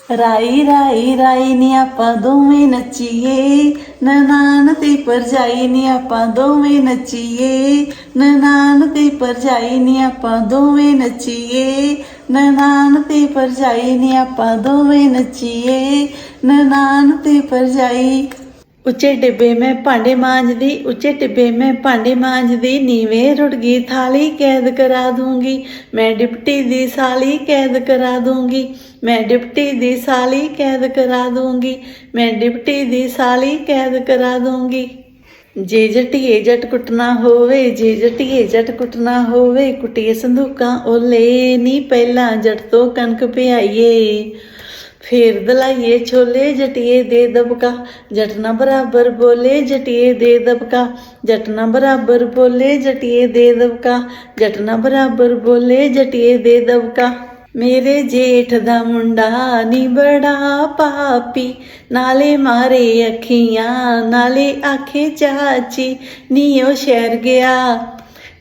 ਰਾਈ ਰਾਈ ਰਾਈ ਨੀ ਆਪਾਂ ਦੋਵੇਂ ਨੱਚੀਏ, ਨਨਾਣ ਤੇ ਭਰਜਾਈ ਨੀ ਆਪਾਂ ਦੋਵੇਂ ਨੱਚੀਏ, ਨਨਾਣ ਤੇ ਭਰਜਾਈ ਨੀ ਆਪਾਂ ਦੋਵੇਂ ਨੱਚੀਏ, ਨਨਾਣ ਤੇ ਭਰਜਾਈ ਨੀ ਆਪਾਂ ਦੋਵੇਂ ਨੱਚੀਏ, ਨਨਾਣ ਤੇ ਭਰਜਾਈ। ਉੱਚੇ ਟਿੱਬੇ ਮੈਂ ਭਾਂਡੇ ਮਾਂਜਦੀ, ਉੱਚੇ ਟਿੱਬੇ ਮੈਂ ਭਾਂਡੇ ਮਾਂਜਦੀ, ਨੀਵੇਂ ਰੁੜ ਗਈ ਥਾਲੀ ਕੈਦ ਕਰਾ ਦੂੰਗੀ, ਮੈਂ ਡਿਪਟੀ ਦੀ ਸਾਲੀ ਕੈਦ ਕਰਾ ਦੂੰਗੀ, ਮੈਂ ਡਿਪਟੀ ਦੀ ਸਾਲੀ ਕੈਦ ਕਰਾ ਦੂੰਗੀ, ਮੈਂ ਡਿਪਟੀ ਦੀ ਸਾਲੀ ਕੈਦ ਕਰਾ ਦੂੰਗੀ। ਜੇ ਜੱਟੀਏ ਜੱਟ ਕੁੱਟਣਾ ਹੋਵੇ, ਜੇ ਜੱਟੀਏ ਜੱਟ ਕੁੱਟਣਾ ਹੋਵੇ, ਕੁੱਟੀਏ ਸੰਦੂਕਾਂ ਓਲੇ ਨੀ ਪਹਿਲਾਂ ਜੱਟ ਤੋਂ ਕਣਕ ਪਿਆਈਏ, ਫੇਰ ਦਲਾਈਏ ਛੋਲੇ ਜੱਟੀਏ ਦੇ ਦਬਕਾ, ਜੱਟ ਨਾ ਬਰਾਬਰ ਬੋਲੇ ਜੱਟੀਏ ਦੇ ਦਬਕਾ, ਜੱਟ ਨਾ ਬਰਾਬਰ ਬੋਲੇ ਜੱਟੀਏ ਦੇ ਦਬਕਾ, ਜੱਟ ਨਾ ਬਰਾਬਰ ਬੋਲੇ ਜੱਟੀਏ ਦੇ ਦਬਕਾ। ਮੇਰੇ ਜੇਠ ਦਾ ਮੁੰਡਾ ਨੀ ਬੜਾ ਪਾਪੀ, ਨਾਲੇ ਮਾਰੇ ਅੱਖੀਆਂ ਨਾਲੇ ਆਖੇ ਚਾਚੀ, ਨੀ ਉਹ ਸ਼ਹਿਰ ਗਿਆ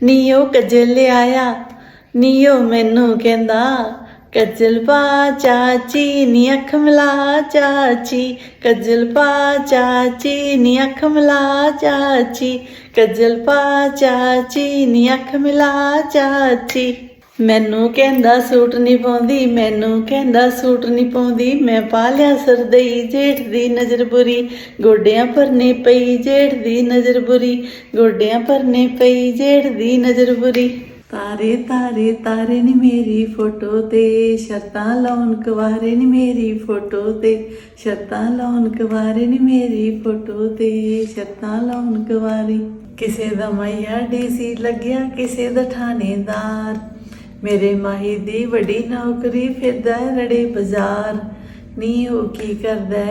ਨੀ ਉਹ ਕੱਜਲ ਲਿਆਇਆ, ਨੀ ਉਹ ਮੈਨੂੰ ਕਹਿੰਦਾ ਕੱਜਲ ਪਾ ਚਾਚੀ, ਨੀ ਅੱਖ ਮਿਲਾ ਚਾਚੀ, ਕੱਜਲ ਪਾ ਚਾਚੀ, ਨੀ ਅੱਖ ਮਿਲਾ ਚਾਚੀ, ਕੱਜਲ ਪਾ ਚਾਚੀ, ਨੀ ਅੱਖ ਮਿਲਾ ਚਾਚੀ। ਮੈਨੂੰ ਕਹਿੰਦਾ ਸੂਟ ਨਹੀਂ ਪਾਉਂਦੀ, ਮੈਨੂੰ ਕਹਿੰਦਾ ਸੂਟ ਨਹੀਂ ਪਾਉਂਦੀ, ਮੈਂ ਪਾ ਲਿਆ ਸਰਦਈ ਜੇਠ ਦੀ ਨਜ਼ਰ ਬੁਰੀ, ਗੋਡਿਆਂ ਭਰਨੇ ਪਈ ਜੇਠ ਦੀ ਨਜ਼ਰ ਬੁਰੀ, ਗੋਡਿਆਂ ਭਰਨੇ ਪਈ ਜੇਠ ਦੀ ਨਜ਼ਰ ਬੁਰੀ। ਤਾਰੇ ਤਾਰੇ ਤਾਰੇ ਨੀ ਮੇਰੀ ਫੋਟੋ ਤੇ, ਸ਼ਰਤਾਂ ਲਾਉਣ ਕੁਵਾਰੇ ਨੀ ਮੇਰੀ ਫੋਟੋ ਤੇ, ਸ਼ਰਤਾਂ ਲਾਉਣ ਕੁਵਾਰੇ ਨੀ ਮੇਰੀ ਫੋਟੋ ਤੇ, ਸ਼ਰਤਾਂ ਲਾਉਣ ਕੁਵਾਰੇ। ਕਿਸੇ ਦਾ ਮਈਆ ਡੀਸੀ ਲੱਗਿਆ, ਕਿਸੇ ਦਾ ਥਾਣੇਦਾਰ, ਮੇਰੇ ਮਾਹੀ ਦੀ ਵੱਡੀ ਨੌਕਰੀ, ਫਿਰਦਾ ਰੜੇ ਬਾਜ਼ਾਰ, ਨੀ ਉਹ ਕੀ ਕਰਦਾ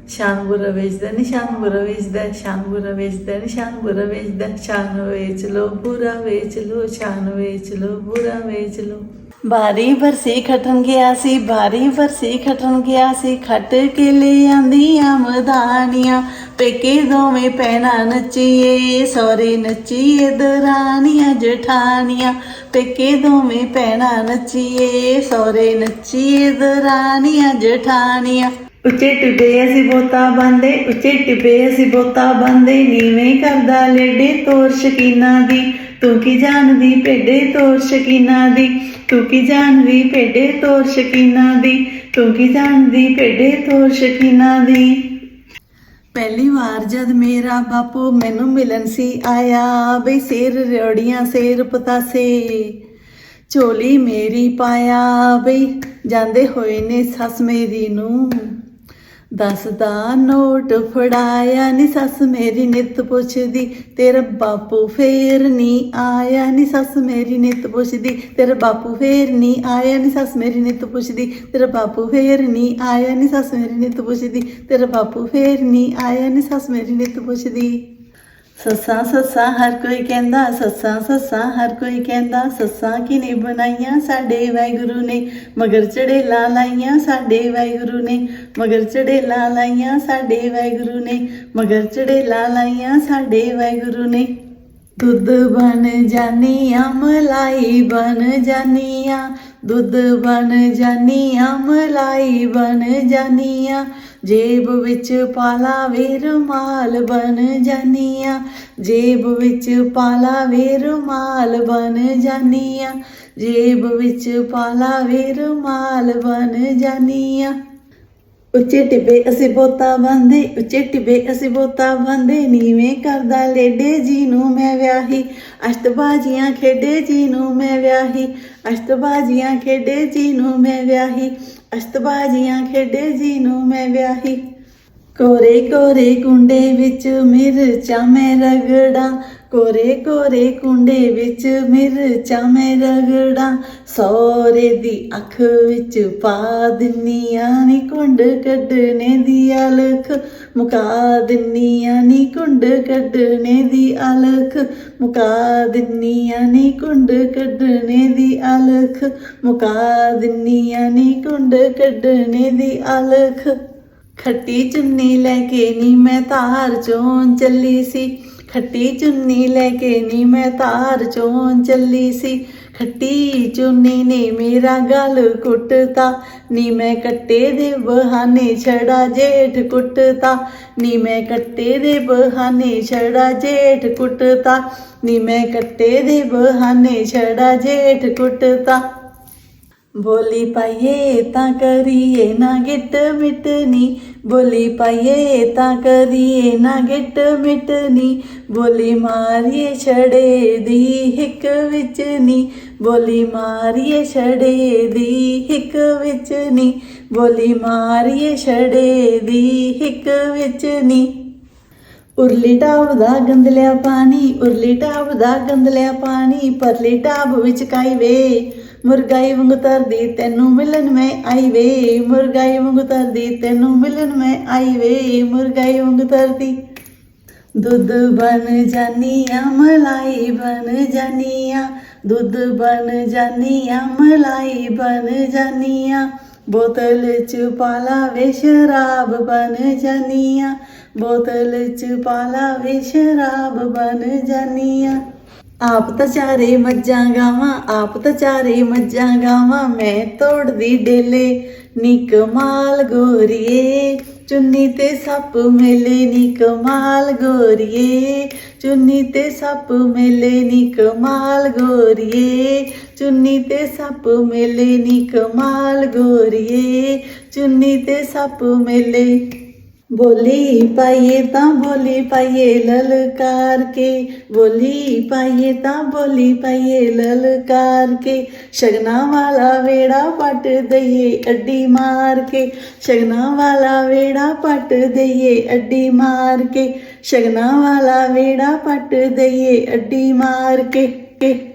ਸ਼ਾਨ ਬੁਰਾ ਵੇਚਦਾ ਨੀ, ਸ਼ਾਨ ਬੁਰਾ ਵੇਚਦਾ, ਸ਼ਾਨ ਬੁਰਾ ਵੇਚਦਾ ਨੀ, ਸ਼ਾਨ ਬੁਰਾ ਵੇਚਦਾ, ਸ਼ਾਨ ਵੇਚ ਲੋ ਬੁਰਾ ਵੇਚ ਲੋ, ਸ਼ਾਨ ਵੇਚ ਲੋ ਬੁਰਾ ਵੇਚ ਲੋ। ਬਾਰੀ ਬਰਸੀ ਖਟਣ ਗਿਆ ਸੀ, ਬਾਰੀ ਬਰਸੀ ਖਟਣ ਗਿਆ ਸੀ, ਖੱਟ ਕੇ ਲੈ ਆਂਦੀਆਂ ਮਧਾਨੀਆਂ, ਪੇਕੇ ਦੋਵੇਂ ਭੈਣਾਂ ਨੱਚੀਏ, ਸਹੁਰੇ ਨੱਚੀਏ ਦਰਾਣੀਆਂ ਜਠਾਣੀਆਂ, ਪੇਕੇ ਦੋਵੇਂ ਭੈਣਾਂ ਨੱਚੀਏ, ਸਹੁਰੇ ਨੱਚੀਏ ਦਰਾਣੀਆਂ ਜਠਾਣੀਆਂ। ਉੱਚੇ ਟਿੱਬੇ ਅਸੀਂ ਬੋਤਾ ਬੰਦੇ, ਉੱਚੇ ਟਿੱਬੇ ਅਸੀਂ ਬੋਤਾ ਬੰਦੇ, ਨੀਵੇਂ ਕਰਦਾ ਲੇਡੇ ਤੋਰ ਸ਼ਕੀਨਾਂ ਦੀ, ਤੂੰ ਕੀ ਜਾਣਦੀ ਭੇਡੇ ਤੋਰ ਸ਼ਕੀਨਾਂ ਦੀ, ਤੂੰ ਕੀ ਜਾਣਦੀ ਭੇਡੇ ਤੋਰ ਸ਼ਕੀਨਾਂ ਦੀ, ਤੂੰ ਕੀ ਜਾਣਦੀ ਭੇਡੇ ਤੋਰ ਸ਼ਕੀਨਾਂ ਦੀ। ਪਹਿਲੀ ਵਾਰ ਜਦ ਮੇਰਾ ਬਾਪੂ ਮੈਨੂੰ ਮਿਲਣ ਸੀ ਆਇਆ, ਬਈ ਸੇਰ ਰਿਓੜੀਆਂ ਸੇਰ ਪਤਾਸੇ, ਝੋਲੀ ਮੇਰੀ ਪਾਇਆ, ਬਈ ਜਾਂਦੇ ਹੋਏ ਨੇ ਸੱਸ ਮੇਰੀ ਨੂੰ 10 ਦਾ ਨੋਟ ਫੜਾਇਆ ਨੀ, ਸੱਸ ਮੇਰੀ ਨਿੱਤ ਪੁੱਛਦੀ ਤੇਰਾ ਬਾਪੂ ਫੇਰ ਨੀ ਆਇਆ ਨੀ, ਸੱਸ ਮੇਰੀ ਨਿੱਤ ਪੁੱਛਦੀ ਤੇਰਾ ਬਾਪੂ ਫੇਰ ਨੀ ਆਇਆ ਨੀ, ਸੱਸ ਮੇਰੀ ਨਿੱਤ ਪੁੱਛਦੀ ਤੇਰਾ ਬਾਪੂ ਫੇਰ ਨੀ ਆਇਆ ਨੀ, ਸੱਸ ਮੇਰੀ ਨਿੱਤ ਪੁੱਛਦੀ ਤੇਰਾ ਬਾਪੂ ਫੇਰ ਨੀ ਆਇਆ ਨੀ, ਸੱਸ ਮੇਰੀ ਨਿੱਤ ਪੁੱਛਦੀ। ਸੱਸਾਂ ਸੱਸਾਂ ਹਰ ਕੋਈ ਕਹਿੰਦਾ, ਸੱਸਾਂ ਸੱਸਾਂ ਹਰ ਕੋਈ ਕਹਿੰਦਾ, ਸੱਸਾਂ ਕਿਨੇ ਬਣਾਈਆਂ ਸਾਡੇ ਵਾਹਿਗੁਰੂ ਨੇ, ਮਗਰ ਚੜੇਲਾਂ ਲਾਈਆਂ ਸਾਡੇ ਵਾਹਿਗੁਰੂ ਨੇ, ਮਗਰ ਚੜੇਲਾਂ ਲਾਈਆਂ ਸਾਡੇ ਵਾਹਿਗੁਰੂ ਨੇ, ਮਗਰ ਚੜੇਲਾਂ ਲਾਈਆਂ ਸਾਡੇ ਵਾਹਿਗੁਰੂ ਨੇ। ਦੁੱਧ ਬਣ ਜਾਨੀਆਂ ਮਲਾਈ ਬਣ ਜਾਨੀਆਂ, ਦੁੱਧ ਬਣ ਜਾਨੀਆਂ ਮਲਾਈ ਬਣ ਜਾਨੀਆਂ, ਜੇਬ ਵਿੱਚ ਪਾਲਾ ਵੇ ਰੁਮਾਲ ਬਣ ਜਾਨੀਆਂ, ਜੇਬ ਵਿੱਚ ਪਾਲਾ ਵੇ ਰੁਮਾਲ ਬਣ ਜਾਨੀਆਂ, ਜੇਬ ਵਿੱਚ ਪਾਲਾ ਵੇ ਰੁਮਾਲ ਬਣ ਜਾਨੀਆਂ। ਉੱਚੇ ਟਿੱਬੇ ਅਸੀਂ ਬੋਤਾ ਬੰਦੇ, ਉੱਚੇ ਟਿੱਬੇ ਅਸੀਂ ਬੋਤਾ ਬੰਦੇ, ਨੀਵੇਂ ਕਰਦਾ ਲੇਡੇ ਜੀ ਨੂੰ ਮੈਂ ਵਿਆਹੀ, ਅਸ਼ਤਬਾਜ਼ੀਆਂ ਖੇਡੇ ਜੀ ਨੂੰ ਮੈਂ ਵਿਆਹੀ, ਅਸ਼ਤਬਾਜ਼ੀਆਂ ਖੇਡੇ ਜੀ ਨੂੰ ਮੈਂ ਵਿਆਹੀ, ਅਸ਼ਤਬਾਜ਼ੀਆਂ ਖੇਡੇ ਜੀ ਨੂੰ ਮੈਂ ਵਿਆਹੀ। ਕੋਰੇ ਕੋਰੇ ਕੁੰਡੇ ਵਿੱਚ ਮਿਰਚਾਂ ਮੈਂ ਰਗੜਾਂ, ਕੋਰੇ ਕੋਰੇ ਕੁੰਡੇ ਵਿੱਚ ਮਿਰਚਾਂ ਮੈਂ ਰਗੜਾਂ, ਸਹੁਰੇ ਦੀ ਅੱਖ ਵਿੱਚ ਪਾ ਦਿੰਨੀਆਂ ਨੀ ਕੁੰਡ ਕੱਢਣੇ ਦੀ ਅਲਖ, ਮੁਕਾ ਦਿੰਨੀਆਂ ਨੀ ਕੁੰਡ ਕੱਢਣੇ ਦੀ ਅਲਖ, ਮੁਕਾ ਦਿੰਨੀਆਂ ਨੀ ਕੁੰਡ ਕੱਢਣੇ ਦੀ ਅਲਖ, ਮੁਕਾ ਦਿੰਨੀਆਂ ਨੀ ਕੁੰਡ ਕੱਢਣੇ ਦੀ ਅਲਖ। ਖੱਟੀ ਚੁੰਨੀ ਲੈ ਕੇ ਨੀ ਮੈਂ ਧਾਰ ਚੋਂ ਚੱਲੀ ਸੀ, ਖੱਟੀ ਚੁੰਨੀ ਲੈ ਕੇ ਨੀ ਮੈਂ ਧਾਰ ਚੋਂ ਚੱਲੀ ਸੀ, खट्टी चुन्नी ने मेरा गल कुटता, नी मैं कट्टे दे बहाने छड़ा जेठ कुटता, नी मैं कट्टे दे बहाने छड़ा जेठ कुटता, नी मैं कट्टे दे बहाने छड़ा जेठ कुटता। बोली पाइए तां करिए ना गिट मिटनी, बोली पाइए तां करिए ना गिट मिटनी, बोली मारिए छड़े दी हिक विच नी, बोली मारिए छड़े दी हिक विच नी, बोली मारिए छड़े दी हिक विच नी। उरली टाप दा गंदलिया पानी, उरली टाप दा गंदलिया पानी, परली टाप विच काई वे, मुरगाई वांग तरदी तैनू मिलन मैं आई वे, मुरगाई वांग तरदी तैनू मिलन मैं आई वे, मुरगाई वांग तरदी। दुध बन जानिया मलाई बन जानिया, दुध बन जानिया मलाई बन जानिया, बोतल च पाला वे शराब बन जानिया, बोतल च पाला वे शराब बन जानिया। आप तो चारे मज्जां गावां, आप तो चारे मज्जां गावां, मैं तोड़दी डेले नी कमाल गोरिए, चुन्नी ते सप मेले नी कमाल गोरिए, चुन्नी ते सप मेले नी कमाल गोरिए, चुन्नी ते सप मेले नी कमाल गोरिए, चुन्नी ते सप मेले। बोली पाइए तां बोली पाइए ललकार के, बोली पाइए तां बोली पाइए ललकार के, शगना वाला वेड़ा पट दइए अड्डी मार के, शगना वाला वेड़ा पट दइए अड्डी मार के, शगना वाला वेड़ा पट दइए अड्डी मार के।